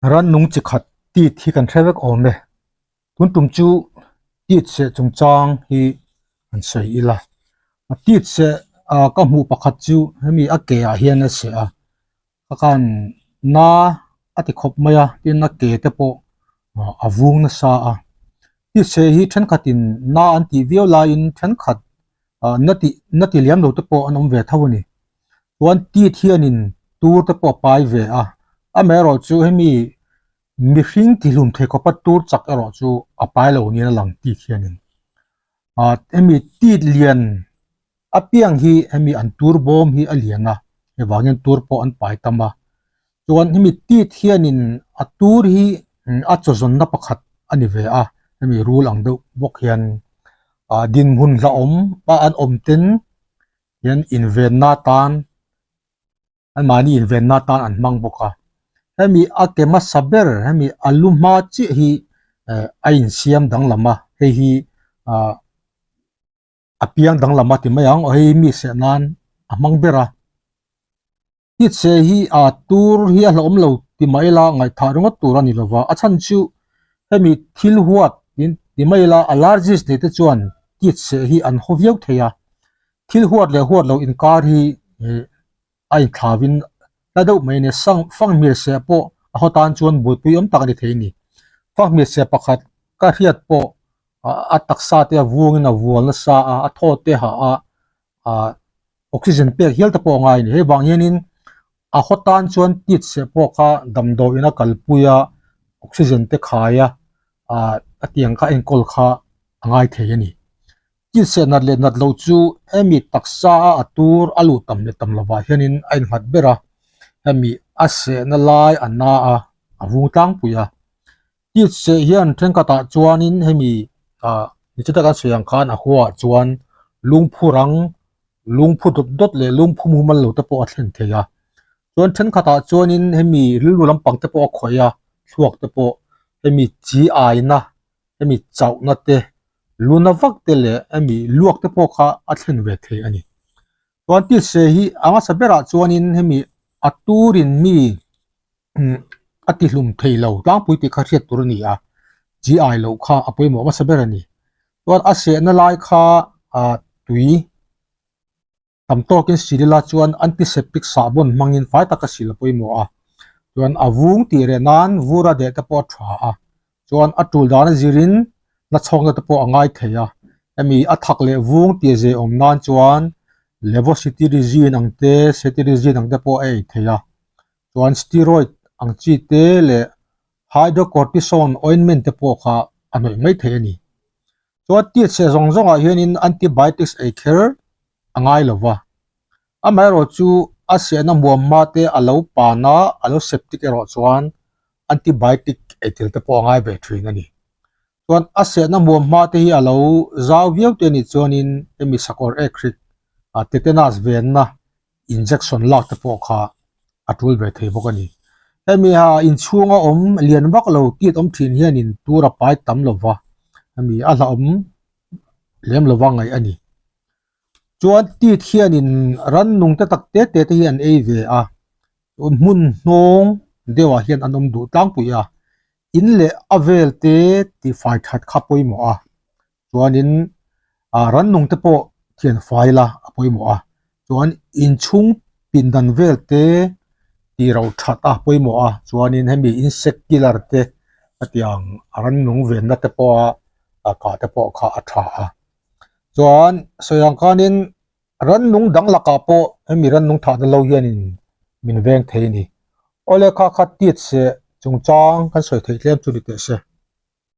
ran nung chi khat ti thi kan threvek ome tun tum chu ti che chung chang hi an sei ila ti che ka mu pakhat chu hemi a ke a hian a se a kan na ati khop maya tin na ke te po avung na sa a ti che hi then khatin na an ti viola in then khat nati liam lo te po anom ve thawni wan ti thianin tur te po pai ve a mero chu hemi mi hring ti hlum the ko pat tur chak ero chu apai lo ni na lang ti khianin hemi ti lian apiang hi hemi an tur bom hi aliana e wangin tur po an pai tama chuan hemi ti khianin a tur hi a chozon na pakhat ani ve hemi rul ang do bok hian din hun la om pa an om ten hian inven na tan an mani inven na tan an mang boka hemi akema saber hemi aluma chi hi ain siam dang lama hi apiang dang lama ti mayang o hi mi se nan amang bera ti che hi tur hi a hlom lo ti maila ngai tharunga turani lova achan chu hemi thil huat tin ti maila allergies ne te chuan ti che hi an hoviau theya thil huat le huat lo in kar hi ai thavin la do mai ne sang fang mir se po a hotan chuan bul pui om takani theini fang mir se pakhat ka hiat po a taksa te vuang na vual na sa a tho te ha oxygen pe hial ta po ngai ni he bang yanin a hotan chuan tit se po kha damdo ina kalpuya oxygen te khaya atiang kha enkol kha angai theyani tit se nat le nat lo chu emi taksa atur alu tam le tam lawa hianin ain hat bera hemi ase na lai anna avung tang puya tit se hian thenkata chuanin hemi ni chata ka suyang khan a huwa chuan lungphu dot le lungphu mu mal lo te po a thlen theya chuan then khata chuanin hemi rilru lampang te po a khoya thuak te po hemi chi ai na hemi chau na te luna vak te le hemi luak te po kha a thlen ve the ani chuan ti se hi anga sabera chuanin hemi aturin mi ati hlum theilo tang pui ti kha riat tur ni gi lo kha apoi mo ma sabera ni chuan a se na lai kha tui tam to kin silila chuan antiseptic sabon mangin fai taka sil poi mo chuan avung ti re nan vura de ta po tha chuan atul dan zirin na chhong ta po angai theya emi athak le vung ti je om nan chuan levocity regine angte cetirizine angte po ei theya chuan steroid ang chi te le hydrocortisone ointment te po kha anoi mai the ani chuan ti se zong zong hianin antibiotics ei kher angai lova amaro chu ase na muamma te alo pana alo septic ero chuan antibiotic etil te po angai be thrin ani chuan ase na muamma te hi alo zaw viau te ni chuanin emi sakor ekrik tetanus ven na injection lak te po kha atul be thei bok ani emi in chunga om lian vak lo tiat om thin hianin tura pai tam lova emi ala om lem lova ngai ani chuan ti khianin ran nung te tak te te hian ei ve mun hnong dewa hian anom du tlang puya in le avel te ti fai that kha poi mo chuanin ran nung te po thian faila apoi mo chuan in chung pindan vel te ti ro that poi mo chuanin hemi insect killer te atiang ran nung ven na te po ka te po kha atha chuan soyang kanin ran nung dang laka po hemi ran nung tha na lo hianin min veng theini ole kha tiat se chungchang kan soi thei tlem chu ni te se